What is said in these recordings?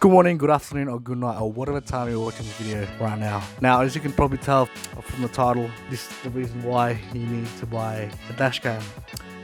Good morning, good afternoon, or good night, or whatever time you're watching this video right now. Now, as you can probably tell from the title, this is the reason why you need to buy a dashcam.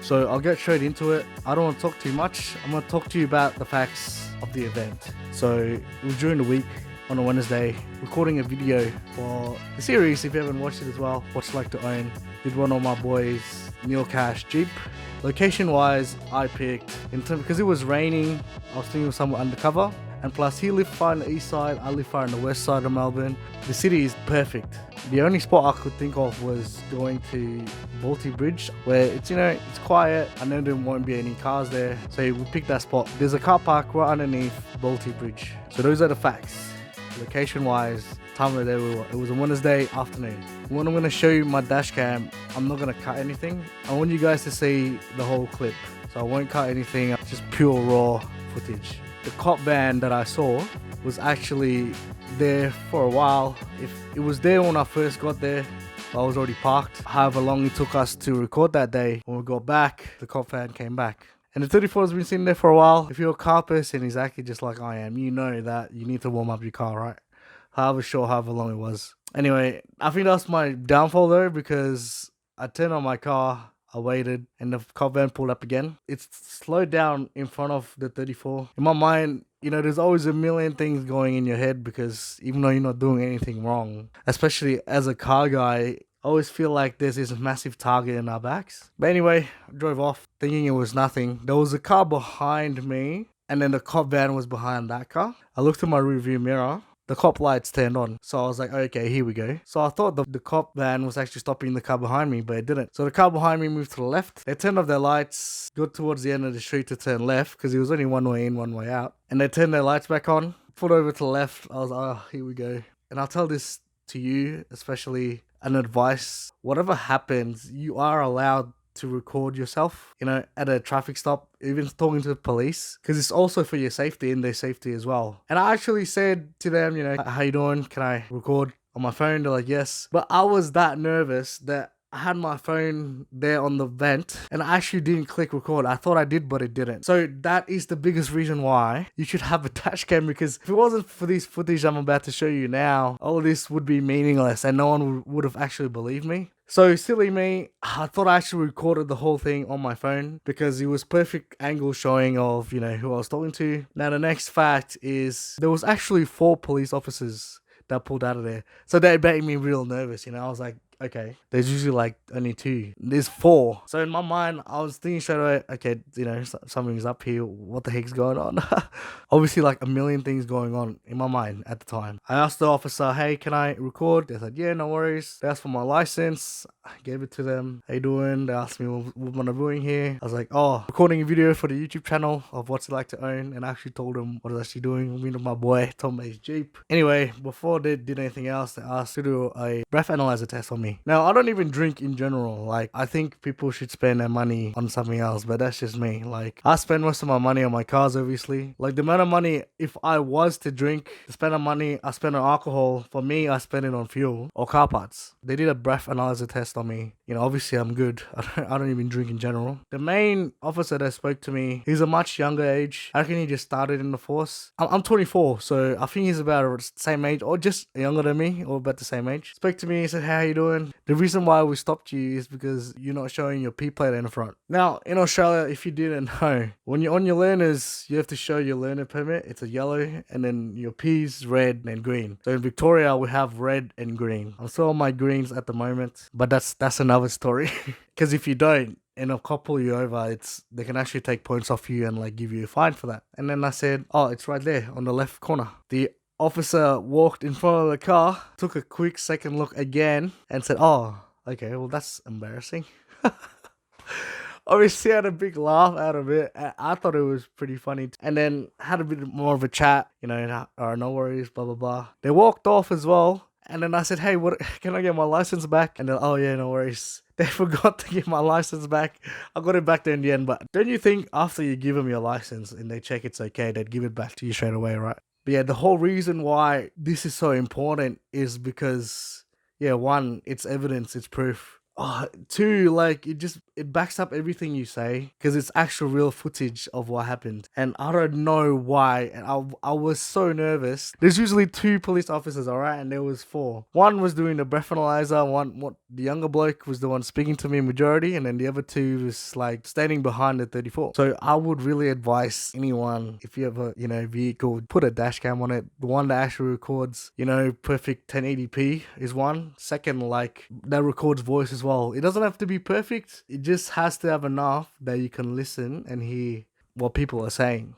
So I'll get straight into it. I don't want to talk too much. I'm going to talk to you about the facts of the event. So it was during the week on a Wednesday, recording a video for the series. If you haven't watched it as well, What's It Like to Own, did one of my boys, Neil Cash Jeep. Location wise, I picked, because it was raining, I was thinking of somewhere undercover. And plus, he lived far on the east side, I live far on the west side of Melbourne. The city is perfect. The only spot I could think of was going to Balti Bridge, where it's quiet. I know there won't be any cars there, so we picked that spot. There's a car park right underneath Balti Bridge. So those are the facts. Location-wise, time of the day, it was a Wednesday afternoon. When I'm going to show you my dash cam, I'm not going to cut anything. I want you guys to see the whole clip, so I won't cut anything, just pure raw footage. The cop van that I saw was actually there for a while. If it was there when I first got there, I was already parked. However long it took us to record that day, when we got back, the cop van came back. And the 34 has been sitting there for a while. If you're a car person, exactly just like I am, you know that you need to warm up your car, right? However long it was. Anyway, I think that's my downfall though, because I turned on my car, I waited, and the cop van pulled up again. It's slowed down in front of the 34. In my mind, there's always a million things going in your head, because even though you're not doing anything wrong, especially as a car guy, I always feel like there's this massive target in our backs. But anyway, I drove off thinking it was nothing. There was a car behind me, and then the cop van was behind that car. I looked in my rearview mirror. The cop lights turned on. So I was like, okay, here we go. So I thought the cop van was actually stopping the car behind me, but it didn't. So the car behind me moved to the left. They turned off their lights, got towards the end of the street to turn left, because it was only one way in, one way out. And they turned their lights back on, pulled over to the left. I was like, oh, here we go. And I'll tell this to you, especially an advice. Whatever happens, you are allowed to record yourself, at a traffic stop, even talking to the police, because it's also for your safety and their safety as well. And I actually said to them, how you doing? Can I record on my phone? They're like, yes. But I was that nervous that I had my phone there on the vent and I actually didn't click record. I thought I did, but it didn't. So that is the biggest reason why you should have a dash cam, because if it wasn't for this footage I'm about to show you now, all of this would be meaningless and no one would have actually believed me. So silly me, I thought I actually recorded the whole thing on my phone because it was perfect angle showing of, who I was talking to. Now the next fact is there was actually 4 police officers that pulled out of there. So that made me real nervous, I was like, okay, there's usually like only 2. There's 4. So in my mind, I was thinking straight away, okay, something's up here. What the heck's going on? Obviously, like a million things going on in my mind at the time. I asked the officer, hey, can I record? They said, yeah, no worries. They asked for my license. I gave it to them. How you doing? They asked me what am I doing here. I was like, oh, recording a video for the YouTube channel of What's It Like to Own. And I actually told them what I was actually doing. Me and my boy, Tom May's Jeep. Anyway, before they did anything else, they asked to do a breath analyzer test on me. Now, I don't even drink in general. Like, I think people should spend their money on something else, but that's just me. Like, I spend most of my money on my cars, obviously. Like, the amount of money, if I was to drink, the spend of money I spend on alcohol, for me, I spend it on fuel or car parts. They did a breath analyzer test on me. Obviously, I'm good. I don't even drink in general. The main officer that spoke to me, he's a much younger age. I reckon he just started in the force. I'm 24, so I think he's about the same age, or just younger than me, or about the same age. Spoke to me, he said, how you doing? The reason why we stopped you is because you're not showing your P plate in the front. Now, in Australia, if you didn't know, when you're on your learners, you have to show your learner permit. It's a yellow, and then your P's red and green. So in Victoria, we have red and green. I'm still on my greens at the moment, but that's another story. Because if you don't, and a cop pull you over, they can actually take points off you and like give you a fine for that. And then I said, oh, it's right there on the left corner. The officer walked in front of the car, took a quick second look again, and said, oh, okay, well, that's embarrassing. Obviously, I had a big laugh out of it. I thought it was pretty funny. And then had a bit more of a chat, no worries, blah, blah, blah. They walked off as well. And then I said, hey, what? Can I get my license back? And they're, oh, yeah, no worries. They forgot to give my license back. I got it back there in the end. But don't you think after you give them your license and they check it's okay, they'd give it back to you straight away, right? But yeah, the whole reason why this is so important is because, yeah, one, it's evidence, it's proof. Two, like it backs up everything you say because it's actual real footage of what happened, and I don't know why. And I was so nervous. There's usually two police officers, all right, and there was four. One was doing the breathalyzer. The younger bloke was the one speaking to me majority, and then the other two was like standing behind the 34. So I would really advise anyone, if you have a vehicle, put a dash cam on it. The one that actually records perfect 1080p is one. Second, like that records voice as well. It doesn't have to be perfect. It just has to have enough that you can listen and hear what people are saying.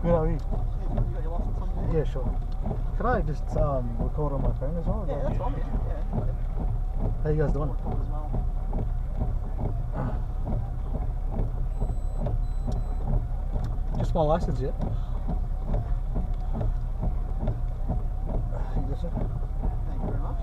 Good, how are you? You got your license on you? Yeah, sure. Could I just record on my phone as well? Yeah, that's fine. Yeah. How you guys doing? Record as well. Just my license yet? Yes, sir. Thank you very much.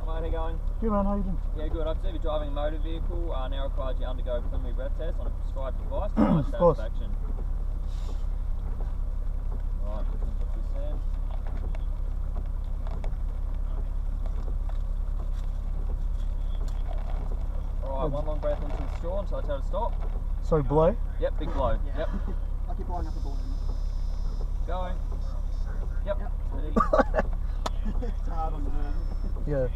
How are you going? Good man, how you doing? Yeah, good. I observe you're driving a motor vehicle. Now requires you to undergo a preliminary breath test on a prescribed device to my Of course. satisfaction. Right, we can put this in. Alright, one long breath into the straw until I tell it to stop. So blow? Yep, big blow. Yeah. Yep. Like you're blowing up a balloon. Going. Yep. Yep. Steady. It's hard on the balloon. Yeah.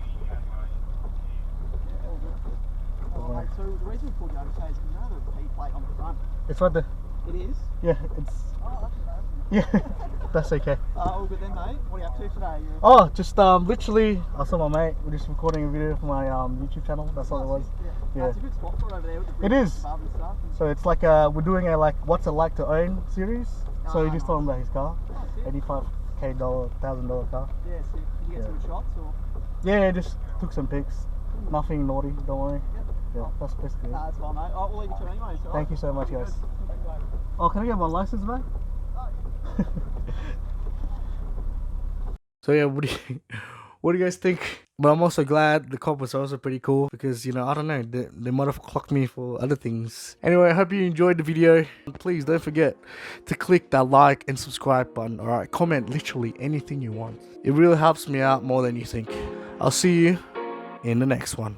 Oh, mate, so the reason we pulled you over today is because you know the P plate on the front. It's right there. It is? Yeah, it's Oh, that's bad. yeah. That's okay. All good then, mate. What are you up to today? You're... Oh, just literally, I saw my mate. We're just recording a video for my YouTube channel. That's all it was. Yeah. Yeah. It's a good spot for it over there with the It bridge is. above and stuff. And... So it's like we're doing a like what's it like to own series. So he just told him about his car, Oh, sick. $85,000 car. Yeah, sick. Did you get some good shots or? Yeah, just took some pics. Nothing naughty, don't worry. Yep. Yeah, that's basically it. Nah, that's fine, mate. Oh, we'll leave you to it anyway. So Thank you so much, guys. Oh, can I get my license back? So yeah, what do you guys think? But I'm also glad the cop was also pretty cool because, you know, I don't know, they might have clocked me for other things. Anyway, I hope you enjoyed the video. Please don't forget to click that like and subscribe button. Alright, comment literally anything you want. It really helps me out more than you think. I'll see you in the next one.